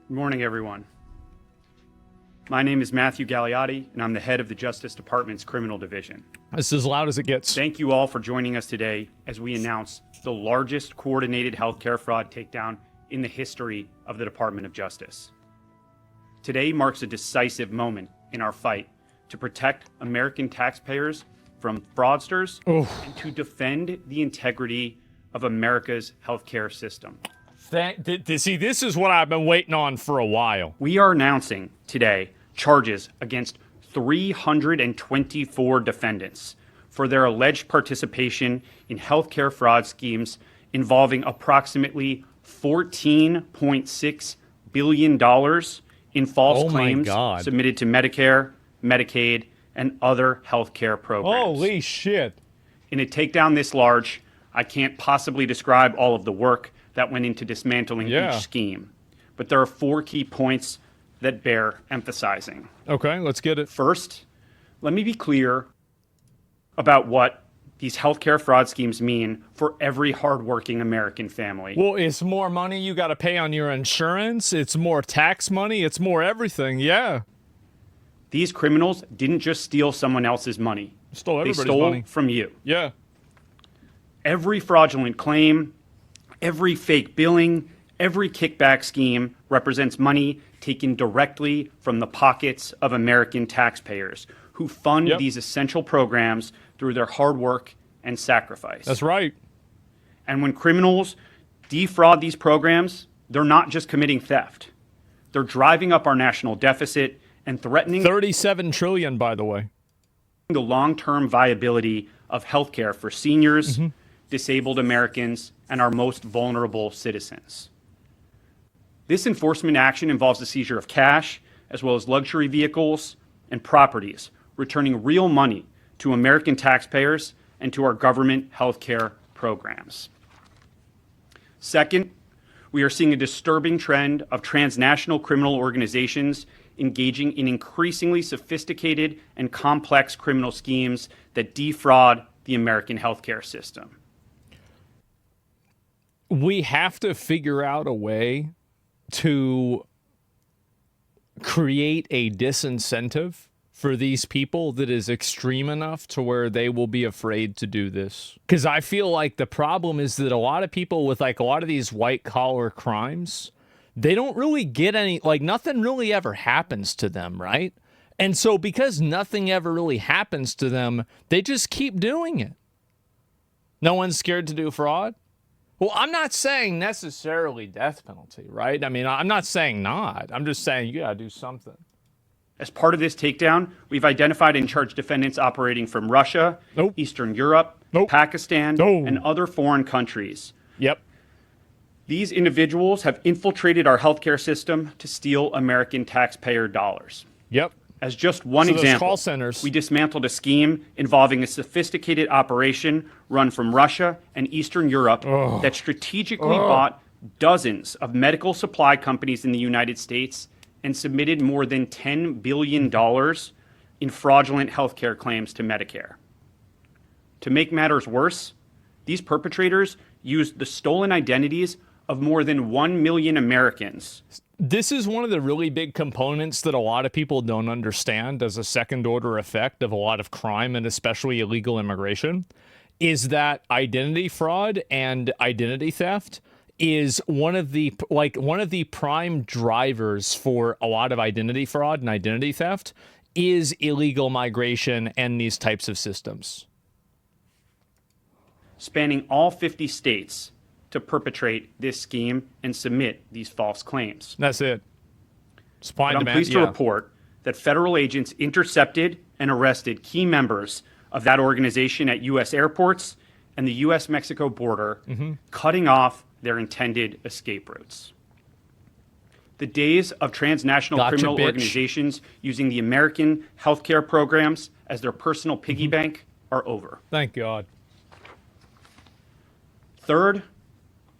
Good morning, everyone. My name is Matthew Gagliotti, and I'm the head of the Justice Department's Criminal Division. This is as loud as it gets. Thank you all for joining us today as we announce the largest coordinated healthcare fraud takedown in the history of the Department of Justice. Today marks a decisive moment in our fight to protect American taxpayers from fraudsters and to defend the integrity of America's healthcare system. See, this is what I've been waiting on for a while. We are announcing today charges against 324 defendants for their alleged participation in healthcare fraud schemes involving approximately $14.6 billion in false claims submitted to Medicare, Medicaid, and other healthcare programs. Holy shit. In a takedown this large, I can't possibly describe all of the work that went into dismantling each scheme. But there are 4 key points that bear emphasizing. Okay, let's get it. First, let me be clear about what these healthcare fraud schemes mean for every hardworking American family. Well, it's more money you got to pay on your insurance. It's more tax money. It's more everything. Yeah. These criminals didn't just steal someone else's money. Stole everybody's they stole money from you. Yeah. Every fraudulent claim, every fake billing, every kickback scheme represents money taken directly from the pockets of American taxpayers who fund these essential programs through their hard work and sacrifice. That's right. And when criminals defraud these programs, they're not just committing theft. They're driving up our national deficit and threatening $37 trillion, by the way. The long-term viability of healthcare for seniors, disabled Americans, and our most vulnerable citizens. This enforcement action involves the seizure of cash, as well as luxury vehicles and properties, returning real money to American taxpayers and to our government healthcare programs. Second, we are seeing a disturbing trend of transnational criminal organizations engaging in increasingly sophisticated and complex criminal schemes that defraud the American healthcare system. We have to figure out a way to create a disincentive for these people that is extreme enough to where they will be afraid to do this. Because I feel like the problem is that a lot of people with like a lot of these white collar crimes, they don't really get any, like nothing really ever happens to them, right? And so because nothing ever really happens to them, they just keep doing it. No one's scared to do fraud. Well, I'm not saying necessarily death penalty, right? I mean, I'm not saying not. I'm just saying you got to do something. As part of this takedown, we've identified and charged defendants operating from Russia, Eastern Europe, Pakistan, and other foreign countries. Yep. These individuals have infiltrated our healthcare system to steal American taxpayer dollars. Yep. As just one example, call centers. We dismantled a scheme involving a sophisticated operation run from Russia and Eastern Europe that strategically bought dozens of medical supply companies in the United States and submitted more than $10 billion in fraudulent healthcare claims to Medicare. To make matters worse, these perpetrators used the stolen identities of more than 1 million Americans. This is one of the really big components that a lot of people don't understand as a second order effect of a lot of crime and especially illegal immigration, is that identity fraud and identity theft is one of the prime drivers for a lot of identity fraud and identity theft is illegal migration and these types of systems. Spanning all 50 states to perpetrate this scheme and submit these false claims. That's it. Supply and I'm demand, pleased to report that federal agents intercepted and arrested key members of that organization at U.S. airports and the U.S.-Mexico border, cutting off their intended escape routes. The days of transnational criminal organizations using the American healthcare programs as their personal piggy bank are over. Thank God. Third,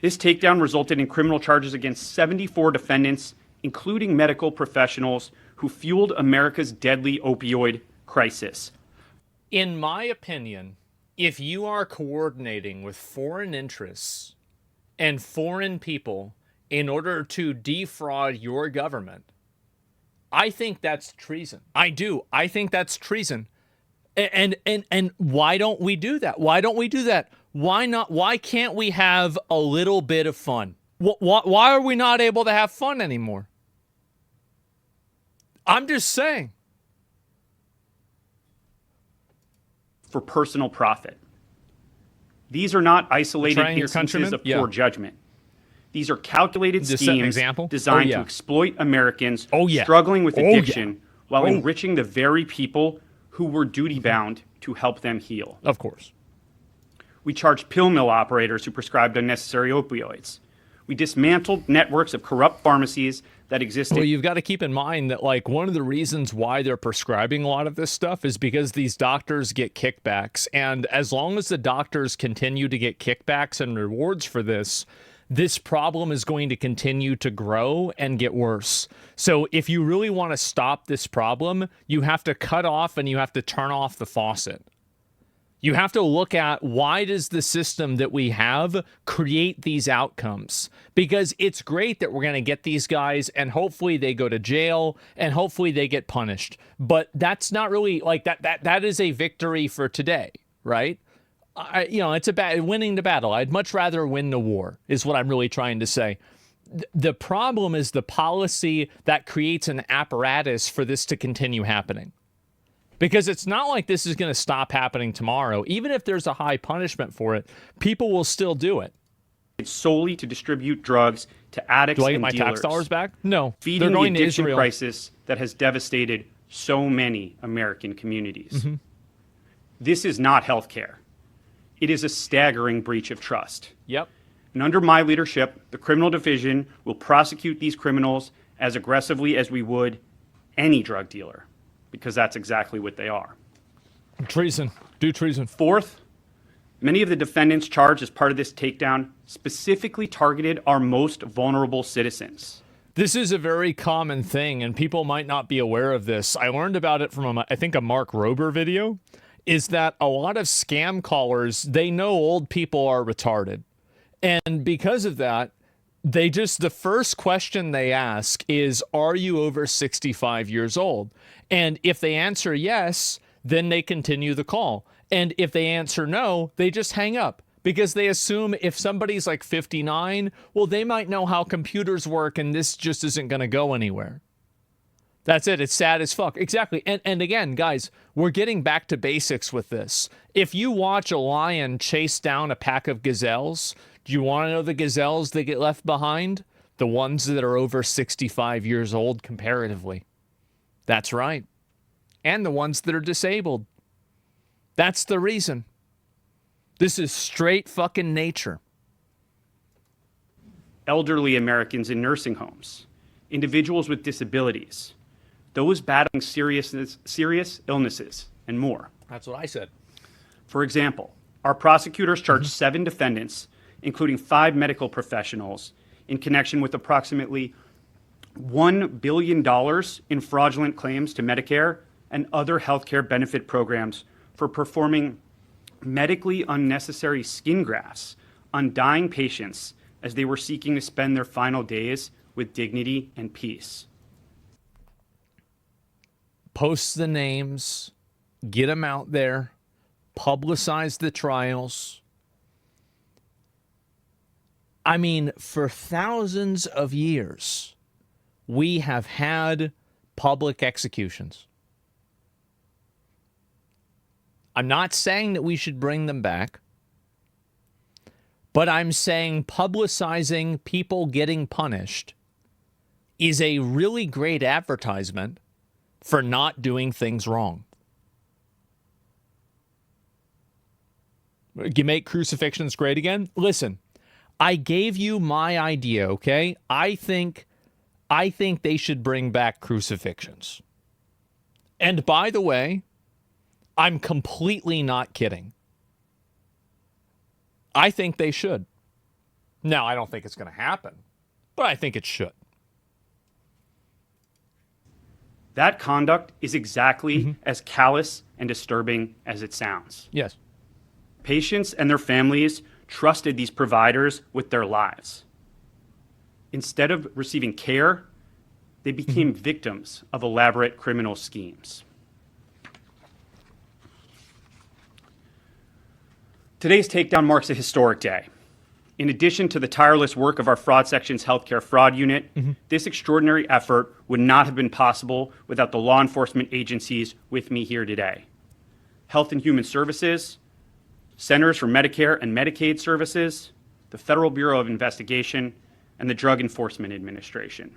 this takedown resulted in criminal charges against 74 defendants, including medical professionals who fueled America's deadly opioid crisis. In my opinion, if you are coordinating with foreign interests and foreign people in order to defraud your government, I think that's treason. I do. I think that's treason. And why don't we do that? Why don't we do that? Why not? Why can't we have a little bit of fun? Why are we not able to have fun anymore? I'm just saying. For personal profit. These are not isolated instances of poor judgment. These are calculated schemes designed to exploit Americans struggling with addiction while enriching the very people who were duty-bound to help them heal. Of course. We charged pill mill operators who prescribed unnecessary opioids. We dismantled networks of corrupt pharmacies that existed. Well, you've got to keep in mind that, like, one of the reasons why they're prescribing a lot of this stuff is because these doctors get kickbacks. And as long as the doctors continue to get kickbacks and rewards for this, this problem is going to continue to grow and get worse. So if you really want to stop this problem, you have to cut off and you have to turn off the faucet. You have to look at, why does the system that we have create these outcomes? Because it's great that we're going to get these guys and hopefully they go to jail and hopefully they get punished. But that's not really like that is a victory for today, right? It's winning the battle. I'd much rather win the war is what I'm really trying to say. The problem is the policy that creates an apparatus for this to continue happening. Because it's not like this is going to stop happening tomorrow. Even if there's a high punishment for it, people will still do it. It's solely to distribute drugs to addicts and dealers. Do I get my tax dollars back? No. Feeding the addiction crisis that has devastated so many American communities. Mm-hmm. This is not healthcare. It is a staggering breach of trust. Yep. And under my leadership, the criminal division will prosecute these criminals as aggressively as we would any drug dealer. Because that's exactly what they are. Treason. Do treason. Fourth, many of the defendants charged as part of this takedown specifically targeted our most vulnerable citizens. This is a very common thing, and people might not be aware of this. I learned about it from, I think, a Mark Rober video, is that a lot of scam callers, they know old people are retarded. And because of that, the first question they ask is, are you over 65 years old? And if they answer yes, then they continue the call. And if they answer no, they just hang up because they assume if somebody's like 59, well, they might know how computers work and this just isn't going to go anywhere. That's it. It's sad as fuck. Exactly. And again, guys, we're getting back to basics with this. If you watch a lion chase down a pack of gazelles, do you want to know the gazelles that get left behind? The ones that are over 65 years old comparatively. That's right. And the ones that are disabled. That's the reason. This is straight fucking nature. Elderly Americans in nursing homes, individuals with disabilities, those battling serious illnesses, and more. That's what I said. For example, our prosecutors charged 7 defendants, including 5 medical professionals, in connection with approximately $1 billion in fraudulent claims to Medicare and other healthcare benefit programs for performing medically unnecessary skin grafts on dying patients as they were seeking to spend their final days with dignity and peace. Post the names, get them out there, publicize the trials. I mean, for thousands of years, we have had public executions. I'm not saying that we should bring them back, but I'm saying publicizing people getting punished is a really great advertisement for not doing things wrong. You make crucifixions great again? Listen, I gave you my idea, okay? I think they should bring back crucifixions. And by the way, I'm completely not kidding. I think they should. Now, I don't think it's going to happen, but I think it should. That conduct is exactly as callous and disturbing as it sounds. Yes. Patients and their families trusted these providers with their lives. Instead of receiving care, they became victims of elaborate criminal schemes. Today's takedown marks a historic day. In addition to the tireless work of our Fraud Section's Healthcare Fraud Unit, this extraordinary effort would not have been possible without the law enforcement agencies with me here today. Health and Human Services, Centers for Medicare and Medicaid Services, the Federal Bureau of Investigation, and the Drug Enforcement Administration.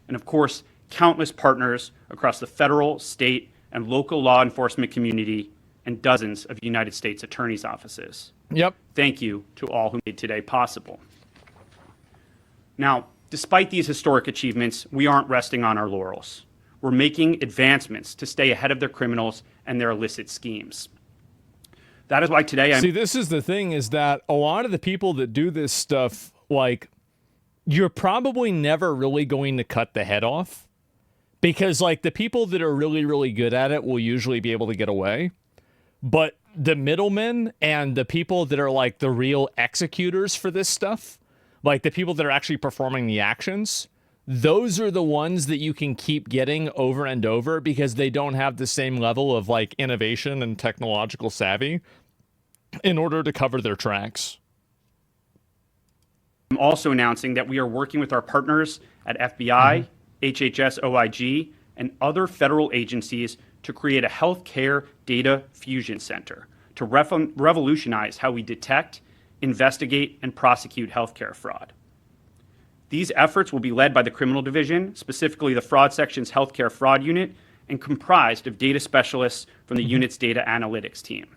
And of course, countless partners across the federal, state, and local law enforcement community and dozens of United States attorneys' offices. Yep. Thank you to all who made today possible. Now, despite these historic achievements, we aren't resting on our laurels. We're making advancements to stay ahead of their criminals and their illicit schemes. That is why today See, this is the thing, is that a lot of the people that do this stuff, like, you're probably never really going to cut the head off, because, like, the people that are really, really good at it will usually be able to get away. But the middlemen and the people that are, like, the real executors for this stuff, like the people that are actually performing the actions, those are the ones that you can keep getting over and over because they don't have the same level of, like, innovation and technological savvy in order to cover their tracks. I'm also announcing that we are working with our partners at FBI, HHS OIG, and other federal agencies to create a healthcare data fusion center to revolutionize how we detect, investigate, and prosecute healthcare fraud. These efforts will be led by the Criminal Division, specifically the Fraud Section's Healthcare Fraud Unit, and comprised of data specialists from the unit's data analytics team.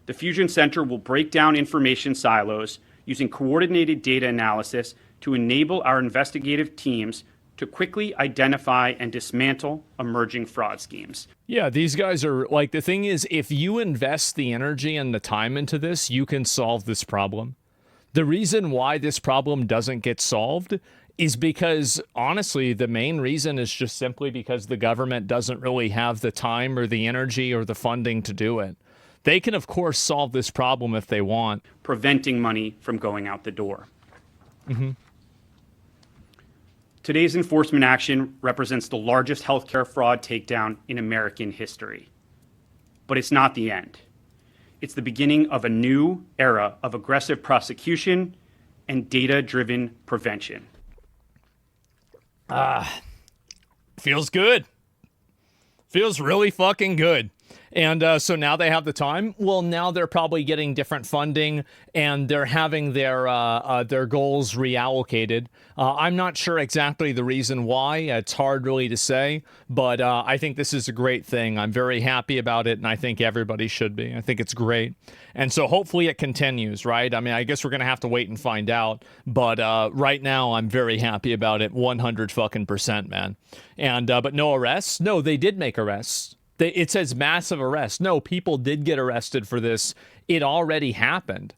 The Fusion Center will break down information silos using coordinated data analysis to enable our investigative teams to quickly identify and dismantle emerging fraud schemes. Yeah, these guys are, like, the thing is, if you invest the energy and the time into this, you can solve this problem. The reason why this problem doesn't get solved is because, honestly, the main reason is just simply because the government doesn't really have the time or the energy or the funding to do it. They can, of course, solve this problem if they want. Preventing money from going out the door. Today's enforcement action represents the largest healthcare fraud takedown in American history. But it's not the end. It's the beginning of a new era of aggressive prosecution and data-driven prevention. Feels good. Feels really fucking good. And so now they have the time. Well, now they're probably getting different funding, and they're having their goals reallocated. I'm not sure exactly the reason why. It's hard really to say, but I think this is a great thing. I'm very happy about it, and I think everybody should be. I think it's great. And so hopefully it continues, right? I mean, I guess we're going to have to wait and find out, but right now I'm very happy about it, 100%, man. And but no arrests? No, they did make arrests. It says massive arrest. No, people did get arrested for this. It already happened.